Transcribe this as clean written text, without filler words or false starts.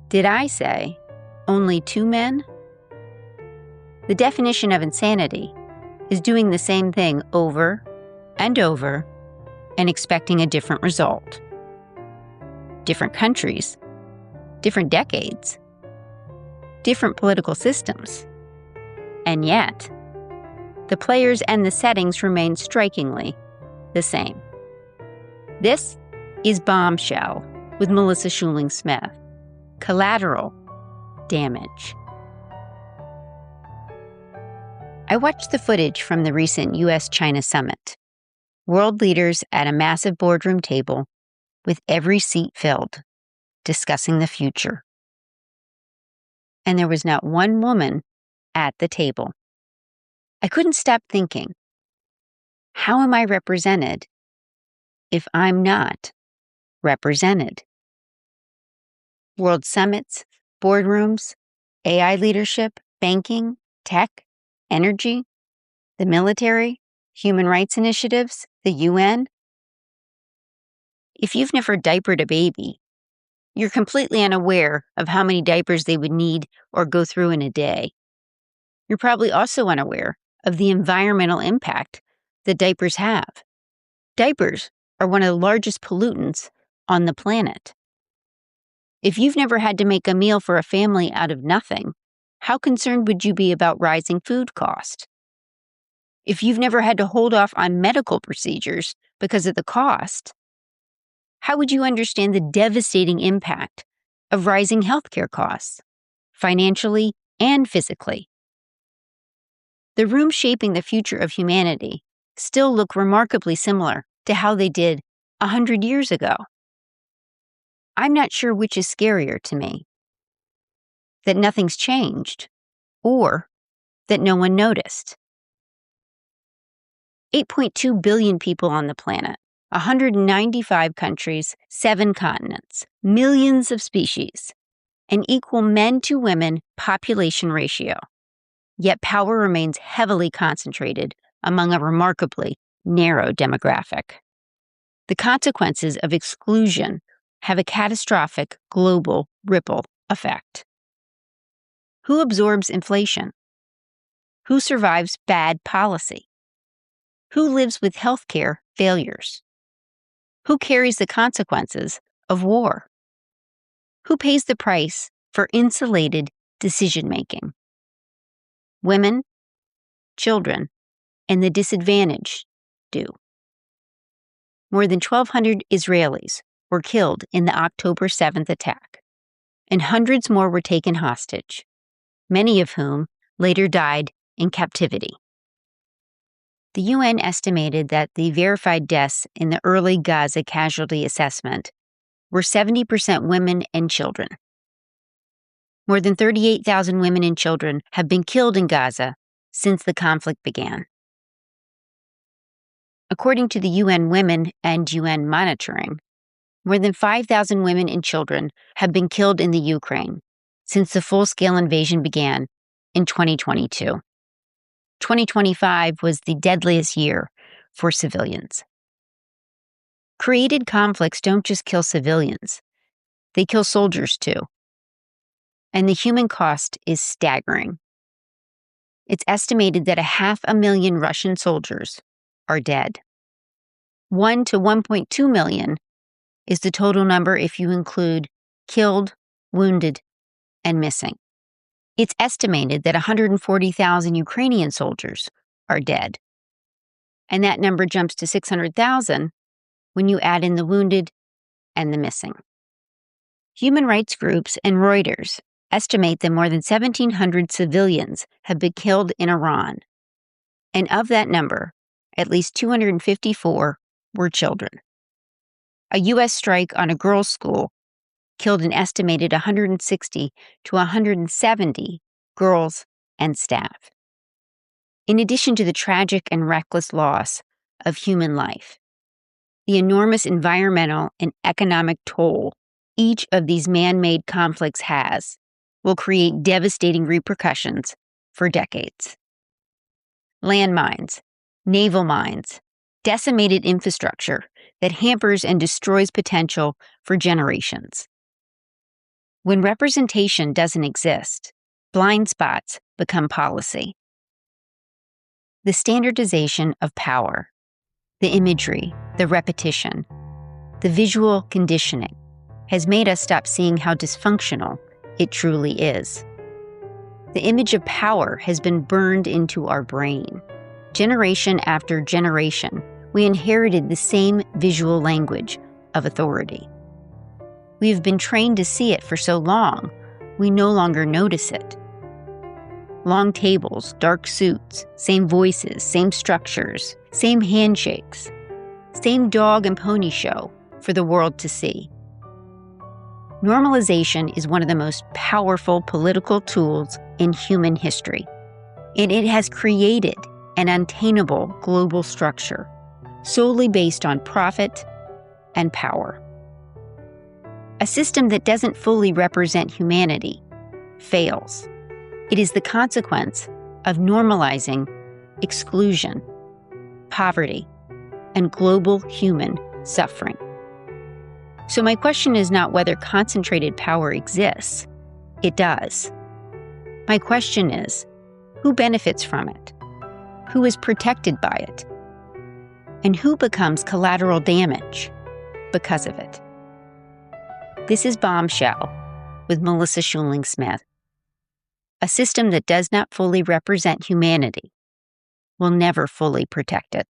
Did I say only 2 men? The definition of insanity is doing the same thing over and over and expecting a different result. Different countries, different decades, different political systems. And yet, the players and the settings remain strikingly the same. This is Bombshell with Melissa Schuiling Smith. Collateral damage. I watched the footage from the recent U.S.-China summit. World leaders at a massive boardroom table with every seat filled, discussing the future. And there was not one woman at the table. I couldn't stop thinking, how am I represented if I'm not represented? World summits, boardrooms, AI leadership, banking, tech, energy, the military, human rights initiatives, the UN. If you've never diapered a baby, you're completely unaware of how many diapers they would need or go through in a day. You're probably also unaware of the environmental impact that diapers have. Diapers are one of the largest pollutants on the planet. If you've never had to make a meal for a family out of nothing, how concerned would you be about rising food costs? If you've never had to hold off on medical procedures because of the cost, how would you understand the devastating impact of rising healthcare costs, financially and physically? The rooms shaping the future of humanity still look remarkably similar to how they did 100 years ago. I'm not sure which is scarier to me, that nothing's changed or that no one noticed. 8.2 billion people on the planet, 195 countries, 7 continents, millions of species, an equal men to women population ratio. Yet power remains heavily concentrated among a remarkably narrow demographic. The consequences of exclusion have a catastrophic global ripple effect. Who absorbs inflation? Who survives bad policy? Who lives with healthcare failures? Who carries the consequences of war? Who pays the price for insulated decision-making? Women, children, and the disadvantaged do. More than 1,200 Israelis were killed in the October 7th attack, and hundreds more were taken hostage, many of whom later died in captivity. The UN estimated that the verified deaths in the early Gaza casualty assessment were 70% women and children. More than 38,000 women and children have been killed in Gaza since the conflict began. According to the UN Women and UN Monitoring, more than 5,000 women and children have been killed in the Ukraine since the full-scale invasion began in 2022. 2025 was the deadliest year for civilians. Created conflicts don't just kill civilians, they kill soldiers too. And the human cost is staggering. It's estimated that 500,000 Russian soldiers are dead. 1 to 1.2 million is the total number if you include killed, wounded, and missing. It's estimated that 140,000 Ukrainian soldiers are dead. And that number jumps to 600,000 when you add in the wounded and the missing. Human rights groups and Reuters estimate that more than 1,700 civilians have been killed in Iran. And of that number, at least 254 were children. A U.S. strike on a girls' school killed an estimated 160 to 170 girls and staff. In addition to the tragic and reckless loss of human life, the enormous environmental and economic toll each of these man-made conflicts has will create devastating repercussions for decades. Landmines, naval mines, decimated infrastructure that hampers and destroys potential for generations. When representation doesn't exist, blind spots become policy. The standardization of power, the imagery, the repetition, the visual conditioning has made us stop seeing how dysfunctional it truly is. The image of power has been burned into our brain. Generation after generation, we inherited the same visual language of authority. We have been trained to see it for so long, we no longer notice it. Long tables, dark suits, same voices, same structures, same handshakes, same dog and pony show for the world to see. Normalization is one of the most powerful political tools in human history, and it has created an untenable global structure solely based on profit and power. A system that doesn't fully represent humanity fails. It is the consequence of normalizing exclusion, poverty, and global human suffering. So my question is not whether concentrated power exists. It does. My question is, who benefits from it? Who is protected by it? And who becomes collateral damage because of it? This is Bombshell with Melissa Schuiling Smith. A system that does not fully represent humanity will never fully protect it.